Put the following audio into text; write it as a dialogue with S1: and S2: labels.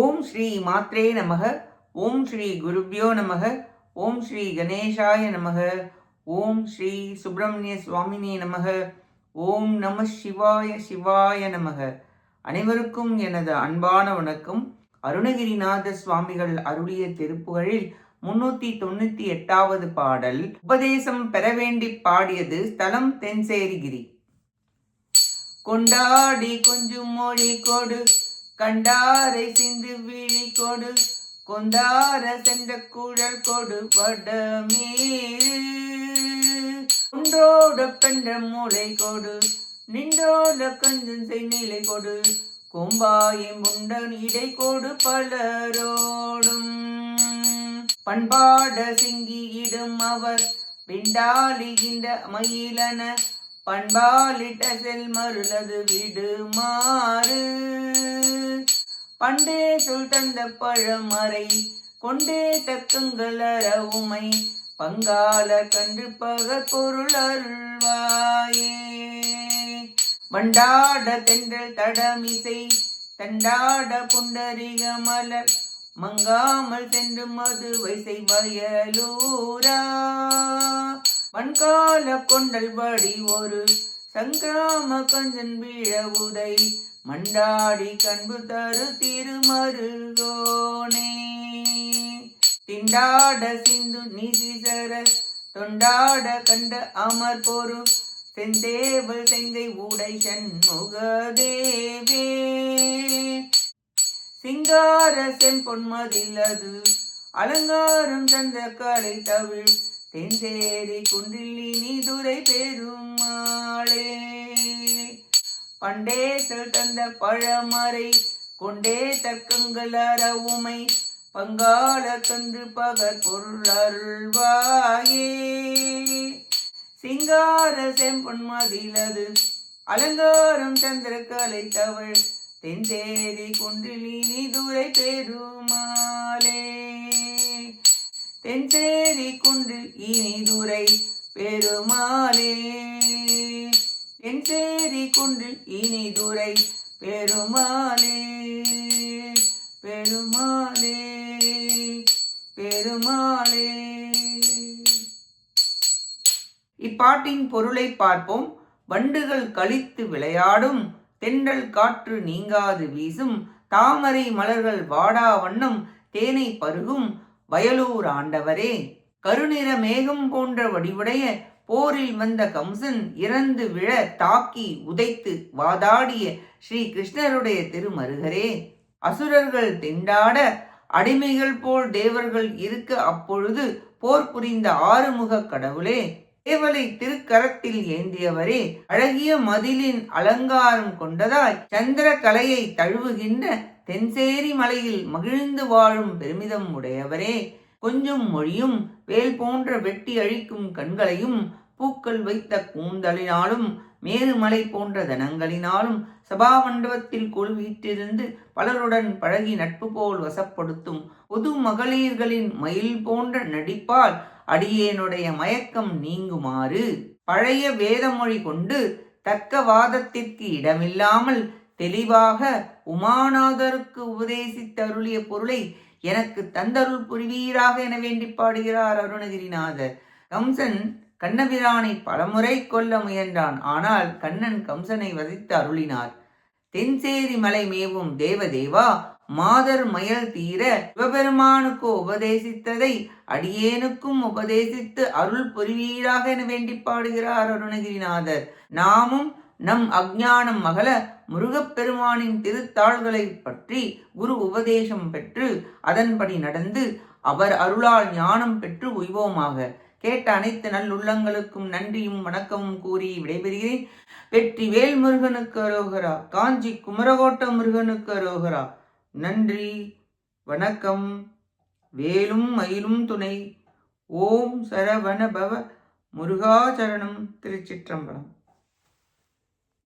S1: ஓம் ஸ்ரீ மாத்ரே நமக. ஓம் ஸ்ரீ குருப்யோ நமக. ஓம் ஸ்ரீ கணேஷாய நமக. ஓம் ஸ்ரீ சுப்பிரமணிய சுவாமினே நமக. ஓம் நம சிவாய சிவாய நமக. அனைவருக்கும் எனது அன்பான வணக்கம். அருணகிரிநாத சுவாமிகள் அருளிய திருப்புகழில் 398வது பாடல். உபதேசம் பெற வேண்டி பாடியது ஸ்தலம் தென்சேரிகிரி. கொண்டாடி கொஞ்சம் மொழி கொடு, கண்டாரை சிந்து விழி கொடு, கொந்தார சென்ற குழல் கொடு வடமேறு, ஒன்றோட பெண்ட மூளை கொடு, நின்றோட கஞ்சன் செய்நிலை கொடு, கொம்பாயம் உண்டன் இடை கொடு பலரோடும், பண்பாட சிங்கி இடும் அவர் பிண்டாலிகின்ற மயிலன, பண்பாலிட்ட செல் மருளது விடுமாறு, பண்டே சொல் தந்த பழமறை கொண்டே தக்கங்களரவுமை, பங்கால கன்று பக பொருள் அருள்வாயே, வண்டாட தென்றல் தடமிசை தண்டாட புண்டரிக மலர், மங்காமல் சென்று மதுவை செய்வயலூரா, வன்கால கொண்டல் வடி ஒரு சங்கிராம கஞ்சன் வீழ உதை, மண்டாடி கண்பு தரு திருமருகோனே, திண்டாட சிந்து நிசிசர தொண்டாட கண்ட அமர் பொரு, செந்தேவல் செங்கை உடை சண்முகதேவே, சிங்கார செம்பொன்மதிலது அலங்காரம் தந்த கலை தவிழ், தென்சேரி குன்றில் துரை பெருமாளே, பண்டே செல் தந்த பழமறை கொண்டே தர்க்கங்கள் அறவுமை, பங்கால கன்று பகற் பொருள் அருள்வாயே, சிங்கார செம்பொன்மதிலது அலங்காரம் சந்திர கலை தவழ், தென்சேரி குன்றில் துரை பெருமாளே, தென்சேரி குன்றில் இனிதுரை பெருமாளே, தென்சேரி குன்றில் இனிதுரை பெருமாளே, பெருமாளே, பெருமாளே. இப்பாட்டின் பொருளை பார்ப்போம். வண்டுகள் கழித்து விளையாடும், தென்றல் காற்று நீங்காது வீசும், தாமரை மலர்கள் வாடா வண்ணம் தேனை பருகும் வயலூர் ஆண்டவரே, கருநிற மேகம் போன்ற வடிவுடைய போரில் வந்த கம்சன் இறந்து விழ தாக்கி உதைத்து வாதாடிய ஸ்ரீ கிருஷ்ணருடைய திருமருகரே, அசுரர்கள் திண்டாட அடிமைகள் போல் தேவர்கள் இருக்க அப்பொழுது போர் புரிந்த ஆறுமுக கடவுளே, தேவலை திருக்கரத்தில் ஏந்தியவரே, அழகிய மதிலின் அலங்காரம் கொண்டதாய் சந்திர கலையை தழுவுகின்ற தென்சேரி மலையில் மகிழ்ந்து வாழும் பெருமிதம் உடையவரே, கொஞ்சம் மொழியும் வேல் போன்ற வெட்டி அழிக்கும் கண்களையும், பூக்கள் வைத்த கூந்தலினாலும் மேருமலை போன்ற தனங்களினாலும் சபா மண்டபத்தில் கொள்வீற்றிருந்து பலருடன் பழகி நட்பு போல் வசப்படுத்தும் பொது மகளிர்களின் மயில் போன்ற நடிப்பால் அடியேனுடைய மயக்கம் நீங்குமாறு, பழைய வேதமொழி கொண்டு தக்க வாதத்திற்கு இடமில்லாமல் தெளிவாக உமாநாதருக்கு உபதேசித்தருளிய பொருளை எனக்கு தந்தருள் புரிவீராக என வேண்டி பாடுகிறார் அருணகிரிநாதர். கம்சன் கண்ணபிரானை பலமுறை கொல்ல முயன்றான். ஆனால் கண்ணன் கம்சனை வதைத்து அருளினார். தென்சேரி மலை மேவும் தேவதேவா, மாதர் மயல் தீர சிவபெருமானுக்கு உபதேசித்ததை அடியேனுக்கும் உபதேசித்து அருள் புரிவீராக என வேண்டி பாடுகிறார் அருணகிரிநாதர். நாமும் நம் அஞ்ஞானம் அகல முருகப்பெருமானின் திருத்தாள்களை பற்றி குரு உபதேசம் பெற்று அதன்படி நடந்து அவர் அருளால் ஞானம் பெற்று உய்வோமாக. கேட்ட அனைத்து நல்லுள்ளங்களுக்கும் நன்றியும் வணக்கமும் கூறி விடைபெறுகிறேன். வெற்றி வேல் முருகனுக்கு அரோகரா. காஞ்சி குமரகோட்ட முருகனுக்கு அரோகரா. நன்றி, வணக்கம். வேலும் மயிலும் துணை. ஓம் சரவண பவ. முருகாச்சரணம். திருச்சிற்றம்பலம்.